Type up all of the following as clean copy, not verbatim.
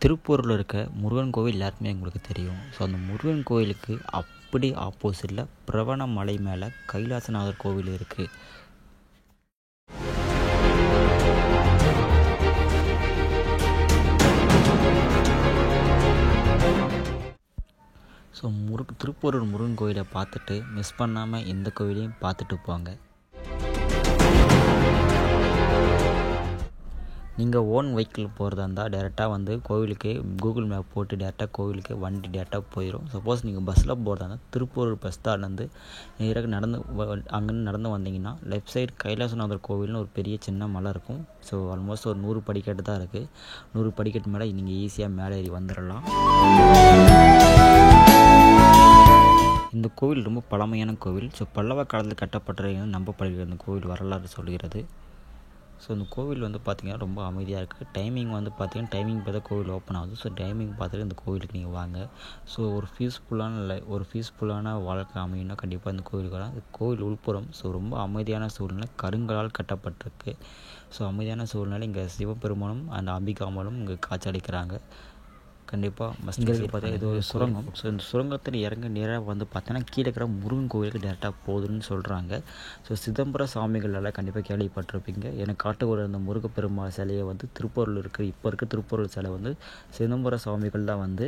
திருப்பூரில் இருக்க முருகன் கோவில் எல்லாருக்குமே உங்களுக்கு தெரியும். ஸோ அந்த முருகன் கோவிலுக்கு அப்படி ஆப்போசிட்டில் பிரவண மலை மேலே கைலாசநாதர் கோவில் இருக்குது. ஸோ திருப்பூர் முருகன் கோவிலை பார்த்துட்டு மிஸ் பண்ணாமல் இந்த கோவிலையும் பார்த்துட்டு போங்க. நீங்கள் ஓன் வெஹிக்கிள் போகிறதா இருந்தால் டேரெக்டாக வந்து கோவிலுக்கு கூகுள் மேப் போட்டு டேரெக்டாக கோவிலுக்கு வண்டி டேரெக்டாக போயிடும். சப்போஸ் நீங்கள் பஸ்ஸில் போகிறதா இருந்தால் திருப்பூர் பஸ் ஸ்டாண்ட்லேருந்து நேராக அங்கேருந்து நடந்து வந்தீங்கன்னா லெஃப்ட் சைடு கைலாசநாதர் கோவில்னு ஒரு பெரிய சின்ன மலை இருக்கும். ஸோ ஆல்மோஸ்ட் ஒரு 100 படிக்கட்டு தான் இருக்குது. 100 படிக்கட்டு மேலே நீங்கள் ஈஸியாக மேலே ஏறி வந்துடலாம். இந்த கோவில் ரொம்ப பழமையான கோவில். ஸோ பல்லவ காலத்தில் கட்டப்பட்டது நம்பப்படுகிறது. இந்த கோவில் வரலாறு சொல்கிறது. ஸோ இந்த கோவில் வந்து பார்த்திங்கன்னா ரொம்ப அமைதியாக இருக்குது. டைமிங் வந்து பார்த்திங்கன்னா டைமிங் பார்த்தா கோவில் ஓப்பன் ஆகுது. ஸோ டைமிங் பார்த்துட்டு இந்த கோவிலுக்கு நீங்கள் வாங்க. ஸோ ஒரு பீஸ்ஃபுல்லான வாழ்க்கை அமையும்னா கண்டிப்பாக இந்த கோவிலுக்கு வரலாம். இந்த கோவில் உள்புறம் ஸோ ரொம்ப அமைதியான சூழ்நிலை, கருங்களால் கட்டப்பட்டிருக்கு. ஸோ அமைதியான சூழ்நிலை இங்கே சிவபெருமானும் அந்த அம்பிகாமலும் இங்கே காட்சியளிக்கிறாங்க. கண்டிப்பாக இங்கே பார்த்தா இது ஒரு சுரங்கம். ஸோ இந்த சுரங்கத்தில் இறங்க நேராக வந்து பார்த்தீங்கன்னா கீழே இருக்கிற முருகன் கோவிலுக்கு டேரெக்டாக போகுதுன்னு சொல்கிறாங்க. ஸோ சிதம்பர சாமிகளெல்லாம் கண்டிப்பாக கேள்விப்பட்டிருப்பீங்க. எனக்கு காட்டுக்கூட அந்த முருகப்பெருமாள் சிலையை வந்து திருப்பூரில் இருக்குது. இப்போ இருக்க திருப்பூரில் சிலை வந்து சிதம்பர சாமிகள் தான் வந்து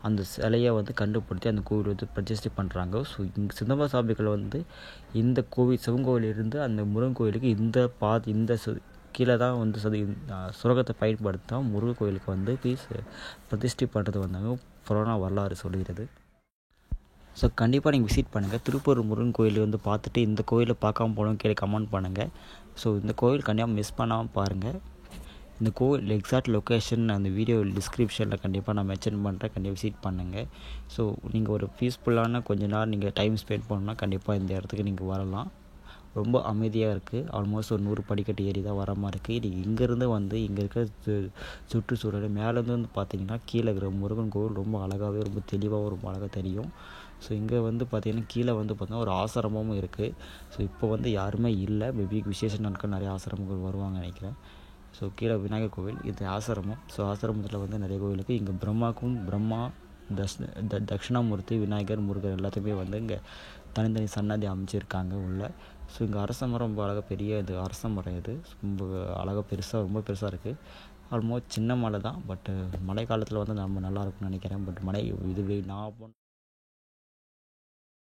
அந்த சிலையை வந்து கண்டுபிடிச்சி அந்த கோவில் வந்து பிரதிஷ்டை பண்ணுறாங்க. ஸோ இங்கே சிதம்பர சாமிகள் வந்து இந்த கோவில் சிவன் கோவிலிருந்து அந்த முருகன் கோவிலுக்கு இந்த கீழே தான் வந்து சுரங்கத்தை பயன்படுத்தா முருகன் கோயிலுக்கு வந்து பிரதிஷ்டை பண்ணுறது வந்தாங்க புராண வரலாறு சொல்கிறது. ஸோ கண்டிப்பாக நீங்கள் விசிட் பண்ணுங்கள். திருப்பூர் முருகன் கோயில் வந்து பார்த்துட்டு இந்த கோயிலை பார்க்காம போகணும் கீழே கமெண்ட் பண்ணுங்கள். ஸோ இந்த கோயில் கண்டிப்பாக மிஸ் பண்ணாமல் பாருங்கள். இந்த கோவில் எக்ஸாக்ட் லொக்கேஷன் அந்த வீடியோ டிஸ்கிரிப்ஷனில் கண்டிப்பாக நான் மென்ஷன் பண்ணுறேன். கண்டிப்பாக விசிட் பண்ணுங்கள். ஸோ நீங்கள் ஒரு பீஸ்ஃபுல்லான கொஞ்ச நேரம் நீங்கள் டைம் ஸ்பெண்ட் பண்ணணும்னா கண்டிப்பாக இந்த இடத்துக்கு நீங்கள் வரலாம். ரொம்ப அமைதியாக இருக்குது. ஆல்மோஸ்ட் ஒரு 100 படிக்கட்டு ஏறி தான் வர மாதிரி இருக்குது. இது இங்கேருந்து வந்து இங்கே இருக்கிற சுற்றுச்சூழல் மேலேருந்து வந்து பார்த்திங்கன்னா கீழே இருக்கிற முருகன் கோவில் ரொம்ப அழகாகவே ரொம்ப தெளிவாகவும் ரொம்ப அழகாக தெரியும். ஸோ இங்கே வந்து பார்த்திங்கன்னா கீழே வந்து பார்த்திங்கன்னா ஒரு ஆசிரமமும் இருக்குது. ஸோ இப்போ வந்து யாருமே இல்லை. மேபி விசேஷ நாட்கள் நிறைய ஆசிரமங்கள் வருவாங்க நினைக்கிறேன். ஸோ கீழே விநாயகர் கோவில் இது ஆசிரமம். ஸோ ஆசிரமத்தில் வந்து நிறைய கோவில் இருக்குது. இங்கே பிரம்மா தட்சிணாமூர்த்தி, விநாயகர், முருகர் எல்லாத்தையுமே வந்து இங்கே தனித்தனி சன்னதி அமைச்சிருக்காங்க உள்ள. ஸோ இங்கே அரச மரம் ரொம்ப அழகாக பெரிய இது அரச மரம் இது ரொம்ப அழகாக ரொம்ப பெருசாக இருக்குது. ஆல்மோஸ்ட் சின்ன மலை தான். பட்டு மழை காலத்தில் வந்து நம்ம நல்லா இருக்கும்னு நினைக்கிறேன். பட் மழை இது நான்